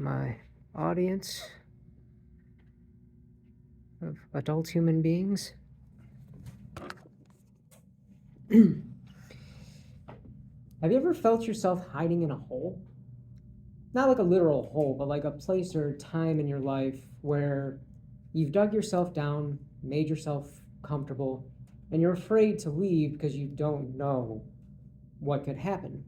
my audience of adult human beings. Have you ever felt yourself hiding in a hole? Not like a literal hole, but like a place or time in your life where you've dug yourself down, made yourself comfortable, and you're afraid to leave because you don't know what could happen.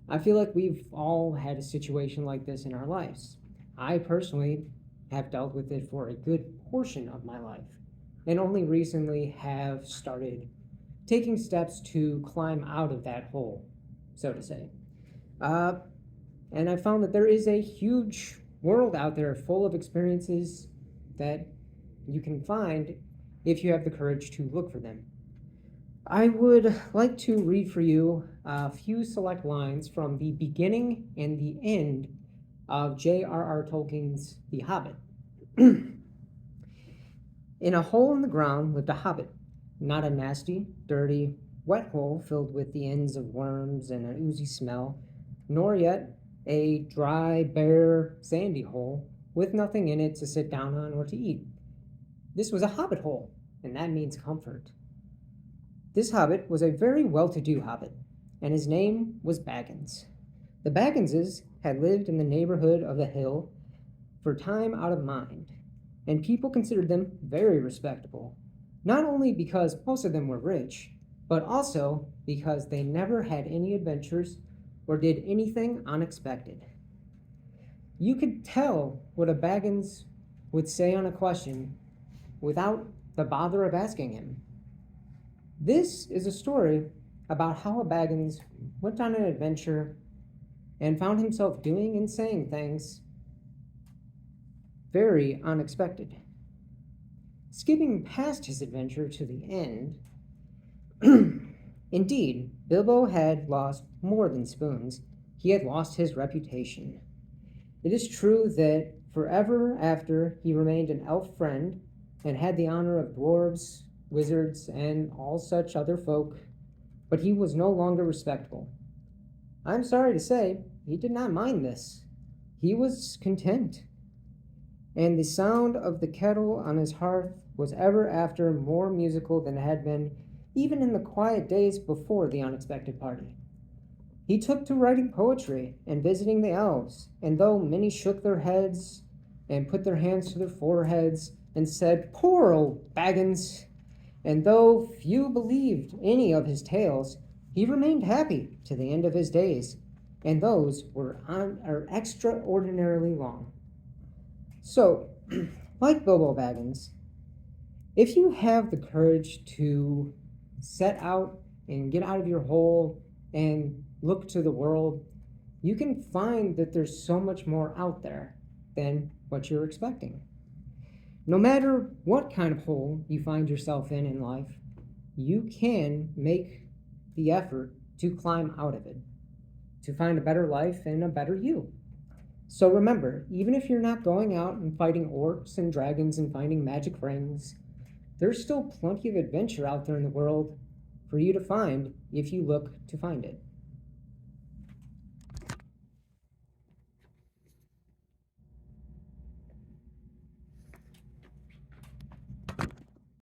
I feel like we've all had a situation like this in our lives. I personally have dealt with it for a good portion of my life, and only recently have started taking steps to climb out of that hole, so to say. And I found that there is a huge world out there full of experiences that you can find if you have the courage to look for them. I would like to read for you a few select lines from the beginning and the end of J.R.R. Tolkien's The Hobbit. In a hole in the ground lived a hobbit, not a nasty, dirty, wet hole filled with the ends of worms and an oozy smell, nor yet a dry, bare, sandy hole with nothing in it to sit down on or to eat. This was a hobbit hole, and that means comfort. This hobbit was a very well-to-do hobbit, and his name was Baggins. The Bagginses had lived in the neighborhood of the hill for time out of mind, and people considered them very respectable, not only because most of them were rich, but also because they never had any adventures or did anything unexpected. You could tell what a Baggins would say on a question without the bother of asking him. This is a story about how a Baggins went on an adventure and found himself doing and saying things very unexpected. Skipping past his adventure to the end, indeed, Bilbo had lost more than spoons. He had lost his reputation. It is true that forever after he remained an elf friend and had the honor of dwarves, wizards, and all such other folk, but he was no longer respectable. I'm sorry to say, he did not mind this. He was content. And the sound of the kettle on his hearth was ever after more musical than it had been even in the quiet days before the unexpected party. He took to writing poetry and visiting the elves, and though many shook their heads and put their hands to their foreheads and said, "Poor old Baggins," and though few believed any of his tales, he remained happy to the end of his days, and those were extraordinarily long. So, like Bilbo Baggins, if you have the courage to set out and get out of your hole and look to the world, you can find that there's so much more out there than what you're expecting. No matter what kind of hole you find yourself in life, you can make the effort to climb out of it, to find a better life and a better you. So remember, even if you're not going out and fighting orcs and dragons and finding magic rings, there's still plenty of adventure out there in the world for you to find if you look to find it.